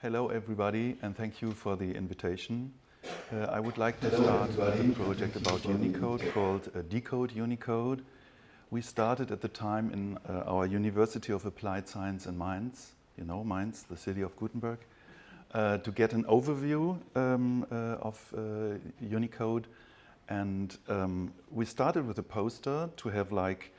Hello everybody, and thank you for the invitation. I would like to start a project about Unicode called Decode Unicode. We started at the time in our University of Applied Science in Mainz, you know Mainz, the city of Gutenberg, to get an overview of Unicode. And we started with a poster to have like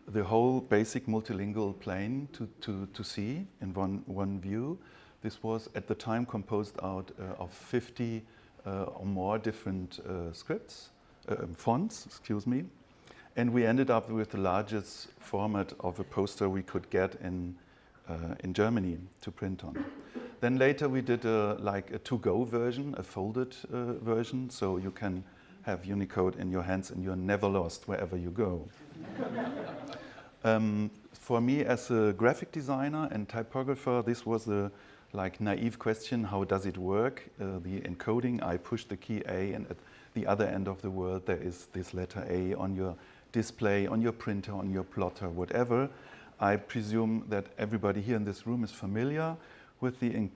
the whole basic multilingual plane to see in one view. This was at the time composed out of 50 or more different fonts, excuse me. And we ended up with the largest format of a poster we could get in Germany to print on. Then later we did like a to-go version, a folded version, so you can have Unicode in your hands and you're never lost wherever you go. For me as a graphic designer and typographer, this was a like naive question, how does it work? The encoding, I push the key A and at the other end of the world there is this letter A on your display, on your printer, on your plotter, whatever. I presume that everybody here in this room is familiar with the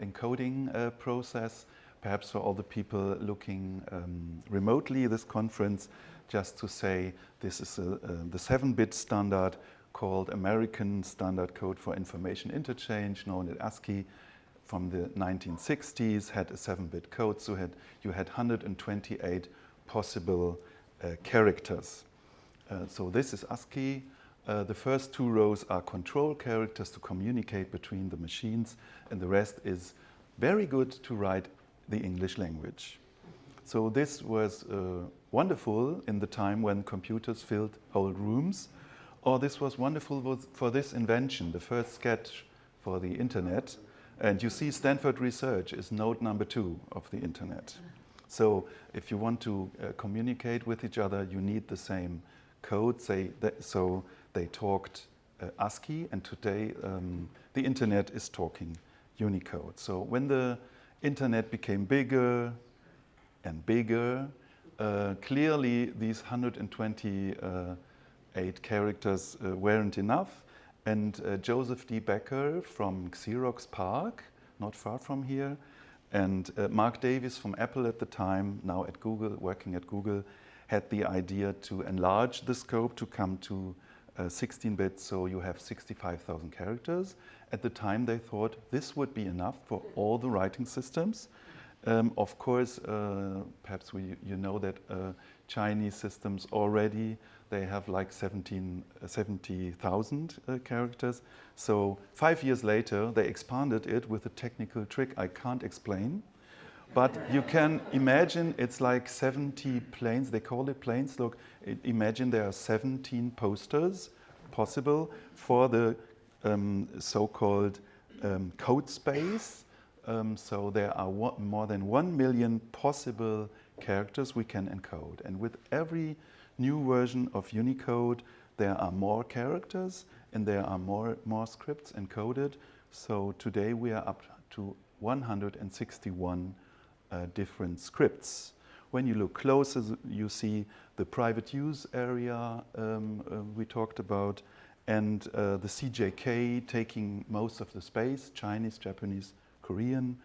encoding process. Perhaps for all the people looking remotely this conference, just to say this is the 7-bit standard called American Standard Code for Information Interchange, known as ASCII, from the 1960s, had a 7-bit code, so you had 128 possible characters. So this is ASCII. The first 2 rows are control characters to communicate between the machines, and the rest is very good to write the English language. So this was wonderful in the time when computers filled whole rooms. Or this was wonderful for this invention, the first sketch for the internet. And you see Stanford research is node number 2 of the internet. So if you want to communicate with each other, you need the same code. So they talked ASCII, and today the internet is talking Unicode. So when the internet became bigger and bigger, clearly these 128 characters weren't enough, and Joseph D. Becker from Xerox PARC, not far from here, and Mark Davis from Apple at the time, now at Google, working at Google, had the idea to enlarge the scope to come to 16-bit, so you have 65,000 characters. At the time they thought this would be enough for all the writing systems. Of course, perhaps you know that Chinese systems already, they have like 70,000 characters. So 5 years later, they expanded it with a technical trick I can't explain. But you can imagine it's like 70 planes, they call it planes. Look, imagine there are 17 posters possible for the so-called code space. So there are more than 1 million possible characters we can encode. And with every new version of Unicode, there are more characters and there are more scripts encoded. So today we are up to 161 different scripts. When you look closer, you see the private use area we talked about, and the CJK taking most of the space, Chinese, Japanese, Korean.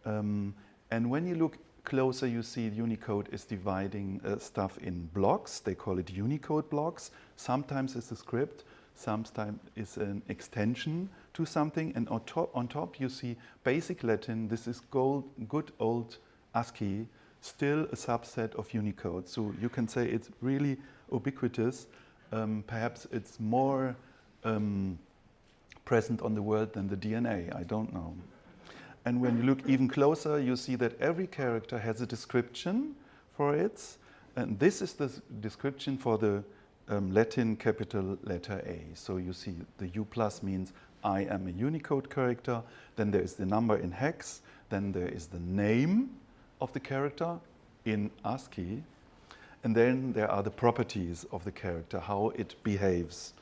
And when you look closer, you see Unicode is dividing stuff in blocks. They call it Unicode blocks. Sometimes it's a script, sometimes it's an extension to something. And on top you see basic Latin. This is good old ASCII, still a subset of Unicode. So you can say it's really ubiquitous. Perhaps it's more present on the world than the DNA, I don't know. And when you look even closer, you see that every character has a description for it. And this is the description for the Latin capital letter A. So you see the U plus means I am a Unicode character. Then there is the number in hex. Then there is the name of the character in ASCII. And then there are the properties of the character, how it behaves.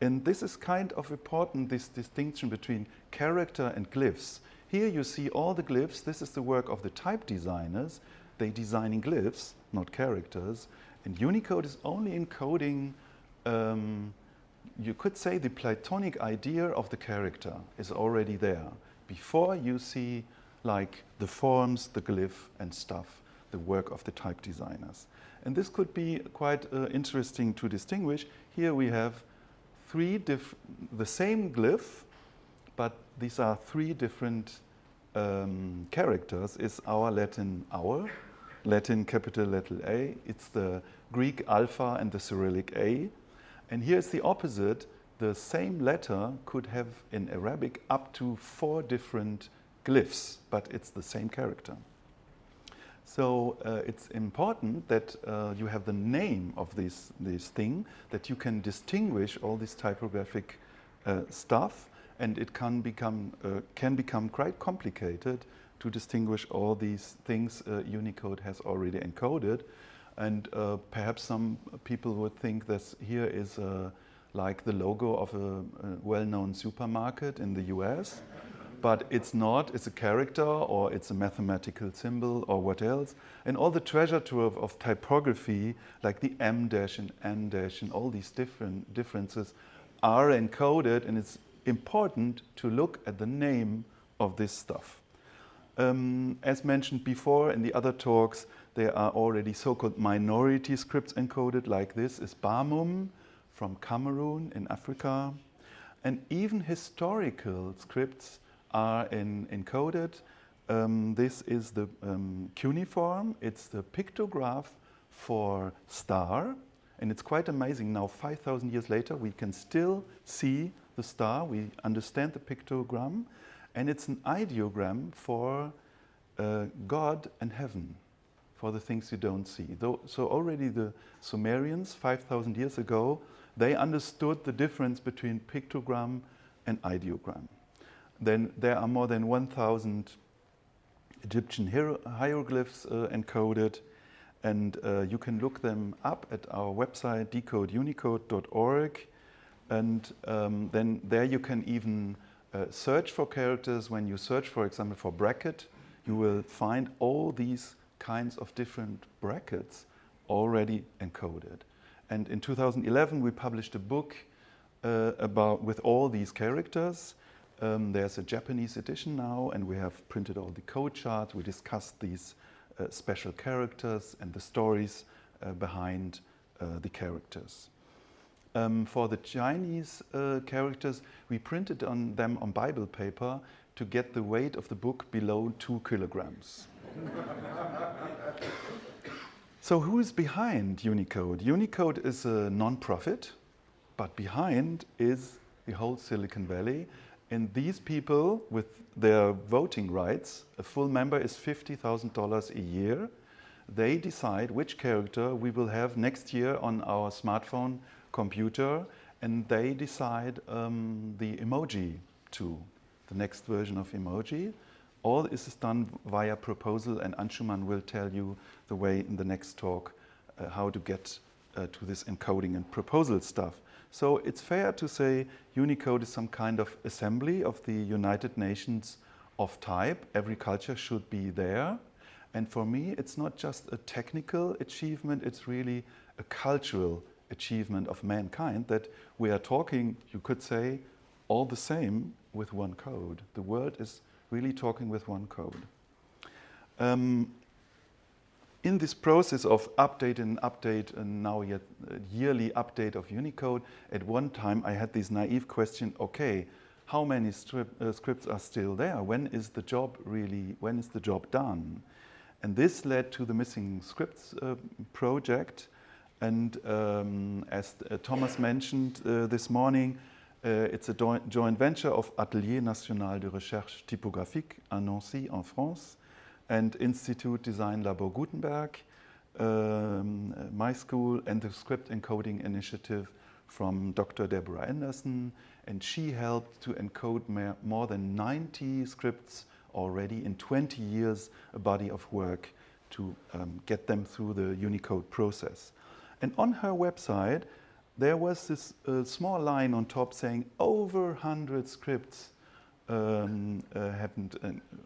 And this is kind of important, this distinction between character and glyphs. Here you see all the glyphs. This is the work of the type designers. They're designing glyphs, not characters. And Unicode is only encoding, you could say the Platonic idea of the character is already there. before you see like the forms, the glyph and stuff, the work of the type designers. And this could be quite interesting to distinguish. Here we have the same glyph, but these are three different characters. Is our Latin hour, Latin capital letter A. It's the Greek alpha and the Cyrillic A. And here's the opposite. The same letter could have in Arabic up to 4 different glyphs, but it's the same character. So it's important that you have the name of this thing, that you can distinguish all this typographic stuff, and it can become quite complicated to distinguish all these things Unicode has already encoded. And perhaps some people would think that here is like the logo of a well-known supermarket in the US. But it's not, it's a character or it's a mathematical symbol or what else. And all the treasure trove of typography, like the M dash and N dash and all these differences are encoded, and it's important to look at the name of this stuff. As mentioned before in the other talks, there are already so-called minority scripts encoded, like this is Bamum from Cameroon in Africa. And even historical scripts are encoded. This is the cuneiform. It's the pictograph for star. And it's quite amazing. Now, 5,000 years later, we can still see the star. We understand the pictogram. And it's an ideogram for God and heaven, for the things you don't see. So already the Sumerians, 5,000 years ago, they understood the difference between pictogram and ideogram. Then there are more than 1,000 Egyptian hieroglyphs encoded, and you can look them up at our website decodeunicode.org, and then there you can even search for characters. When you search, for example, for bracket, you will find all these kinds of different brackets already encoded. And in 2011 we published a book with all these characters. There's a Japanese edition now, and we have printed all the code charts. We discussed these special characters and the stories behind the characters. For the Chinese characters, we printed them on Bible paper to get the weight of the book below 2 kilograms. So who is behind Unicode? Unicode is a non-profit, but behind is the whole Silicon Valley. And these people, with their voting rights, a full member is $50,000 a year. They decide which character we will have next year on our smartphone computer, and they decide the emoji too, the next version of emoji. All this is done via proposal, and Anshuman will tell you the way in the next talk how to get to this encoding and proposal stuff. So it's fair to say Unicode is some kind of assembly of the United Nations of type. Every culture should be there. And for me, it's not just a technical achievement, it's really a cultural achievement of mankind that we are talking, you could say, all the same with one code. The world is really talking with one code. In this process of update and now yet a yearly update of Unicode, at one time I had this naive question, okay, how many scripts are still there? When is the job done? And this led to the Missing Scripts project. And as Thomas mentioned this morning, it's a joint venture of Atelier National de Recherche Typographique à Nancy en France and Institut Design Labor Gutenberg, my school, and the Script Encoding Initiative from Dr. Deborah Anderson. And she helped to encode more than 90 scripts already in 20 years, a body of work to get them through the Unicode process. And on her website, there was this small line on top saying over 100 scripts aren't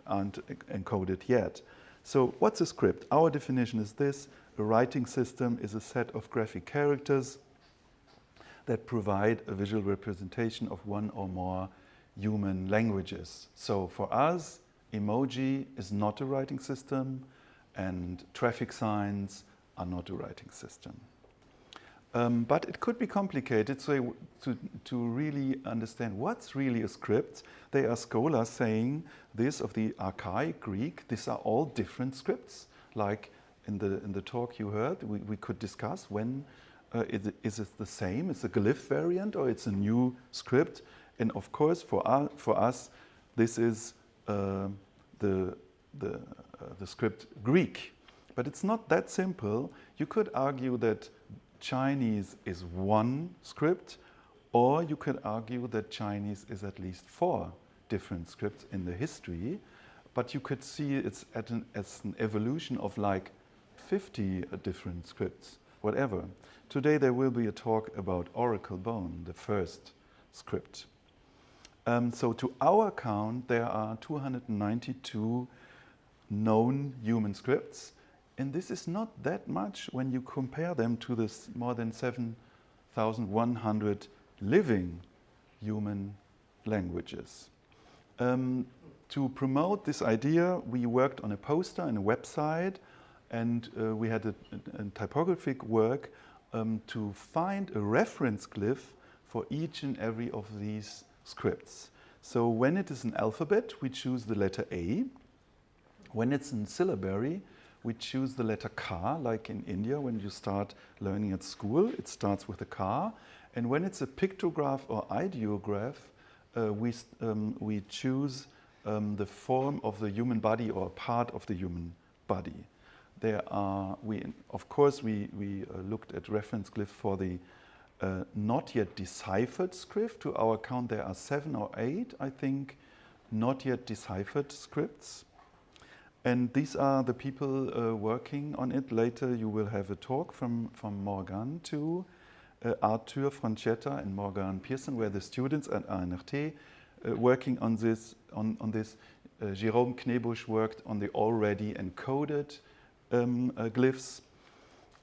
encoded yet. So what's a script? Our definition is this: a writing system is a set of graphic characters that provide a visual representation of one or more human languages. So for us, emoji is not a writing system, and traffic signs are not a writing system. But it could be complicated, so to really understand what's really a script, there are scholars saying this of the archaic Greek, these are all different scripts. Like in the talk you heard, we could discuss when is it the same, it's a glyph variant or it's a new script. And of course for us this is the script Greek. But it's not that simple. You could argue that Chinese is one script, or you could argue that Chinese is at least 4 different scripts in the history, but you could see it's as an evolution of like 50 different scripts, whatever. Today there will be a talk about Oracle Bone, the first script. So to our count, there are 292 known human scripts. And this is not that much when you compare them to the more than 7,100 living human languages. To promote this idea, we worked on a poster and a website, and we had a typographic work to find a reference glyph for each and every of these scripts. So when it is an alphabet, we choose the letter A. When it's in syllabary, we choose the letter K, like in India when you start learning at school, it starts with a K. And when it's a pictograph or ideograph, we choose the form of the human body or part of the human body. Of course, we looked at reference glyph for the not yet deciphered script. To our count, there are 7 or 8, I think, not yet deciphered scripts. And these are the people working on it. Later you will have a talk from Morgan too. Arthur Francetta and Morgan Pearson were the students at ANRT working on this. Jérôme Knebusch worked on the already encoded glyphs.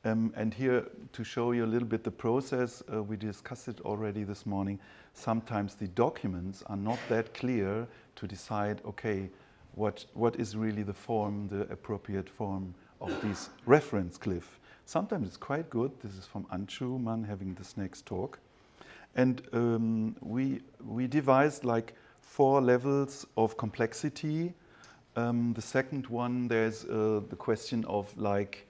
And here to show you a little bit the process, we discussed it already this morning. Sometimes the documents are not that clear to decide, okay, what is really the form, the appropriate form of these reference glyph. Sometimes it's quite good. This is from Anshu Man having this next talk. And we devised like 4 levels of complexity. The second one, there's the question of like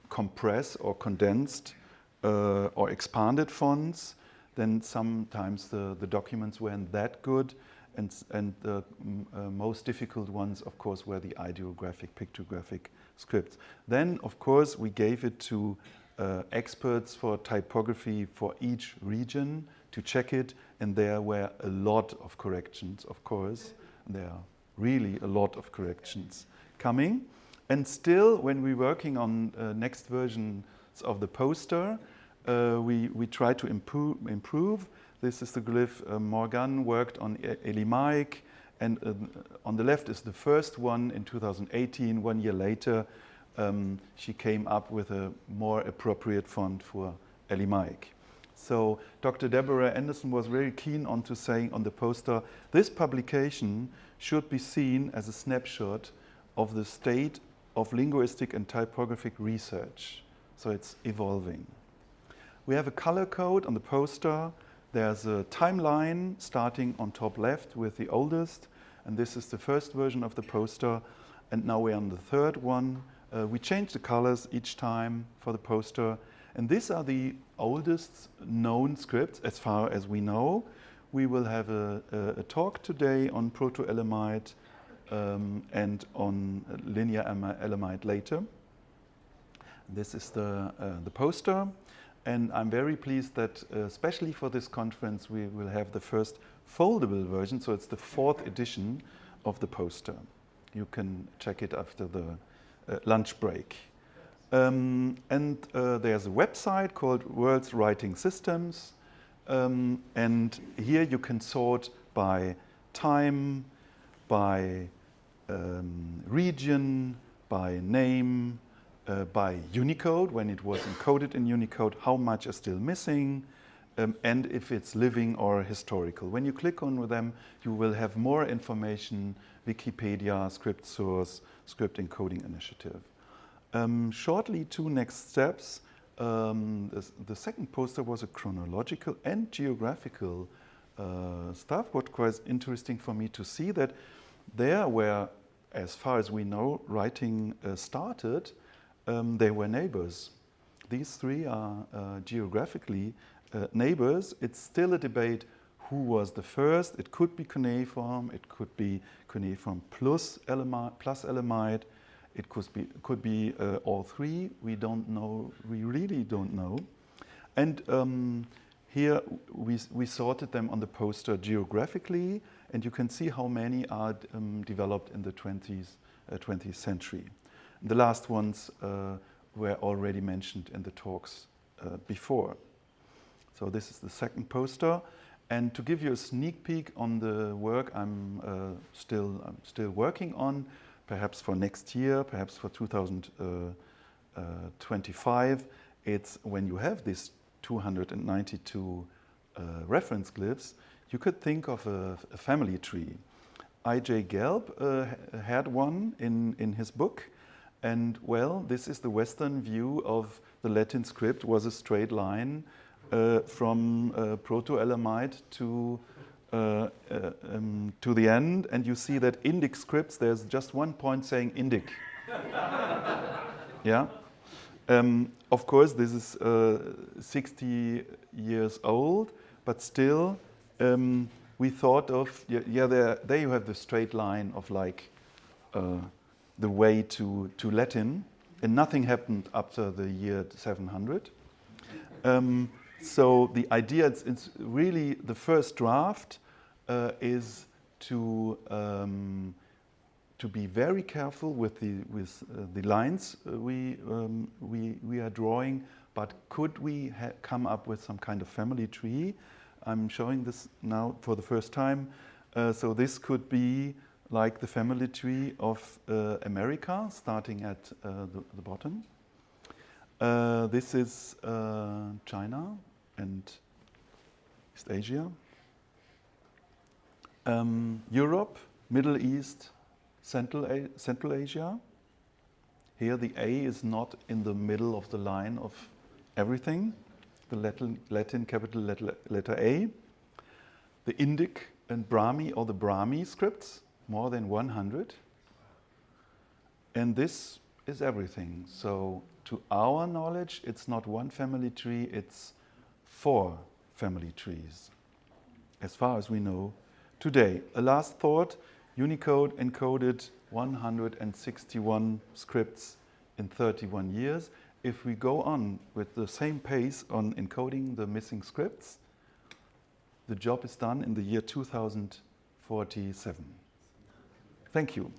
compressed or condensed or expanded fonts. Then sometimes the documents weren't that good. And the most difficult ones, of course, were the ideographic, pictographic scripts. Then, of course, we gave it to experts for typography for each region to check it, and there were a lot of corrections, of course. There are really a lot of corrections coming. And still, when we're working on next versions of the poster, we try to improve. This is the glyph Morgan worked on Elimaic, and on the left is the first one in 2018. 1 year later, she came up with a more appropriate font for Elimaic. So Dr. Deborah Anderson was very keen on to saying on the poster, this publication should be seen as a snapshot of the state of linguistic and typographic research. So it's evolving. We have a color code on the poster. There's a timeline starting on top left with the oldest, and this is the first version of the poster, and now we're on the third one. We change the colors each time for the poster, and these are the oldest known scripts as far as we know. We will have a talk today on Proto-Elamite and on Linear Elamite later. This is the poster. And I'm very pleased that, especially for this conference, we will have the first foldable version. So it's the 4th edition of the poster. You can check it after the lunch break. And there's a website called World's Writing Systems. And here you can sort by time, by region, by name, by Unicode, when it was encoded in Unicode, how much is still missing, and if it's living or historical. When you click on them, you will have more information, Wikipedia, script source, script encoding initiative. Shortly, two next steps. The second poster was a chronological and geographical stuff. What was interesting for me to see that there where, as far as we know, writing started, they were neighbors. These three are geographically neighbors. It's still a debate who was the first. It could be cuneiform, it could be cuneiform plus Elamite, it could be all three. We don't know, we really don't know. And here we sorted them on the poster geographically, and you can see how many are developed in the 20th century. The last ones were already mentioned in the talks before. So this is the second poster. And to give you a sneak peek on the work I'm still working on, perhaps for next year, perhaps for 2025, it's when you have this 292 reference glyphs, you could think of a family tree. I.J. Gelb had one in his book, and well, this is the Western view of the Latin script, was a straight line from Proto-Elamite to the end, and you see that Indic scripts, there's just one point saying Indic. Yeah. Of course, this is 60 years old, but still, we thought of, there you have the straight line of like the way to Latin, and nothing happened after the year 700. So the idea, it's really the first draft is to be very careful with the lines we are drawing, but could we come up with some kind of family tree? I'm showing this now for the first time. So this could be like the family tree of America, starting at the bottom. This is China and East Asia. Europe, Middle East, Central Asia. Here the A is not in the middle of the line of everything. The Latin capital letter A. The Indic and Brahmi, or the Brahmi scripts, more than 100. And this is everything. So to our knowledge, it's not one family tree, it's 4 family trees, as far as we know today. A last thought, Unicode encoded 161 scripts in 31 years. If we go on with the same pace on encoding the missing scripts, the job is done in the year 2047. Thank you.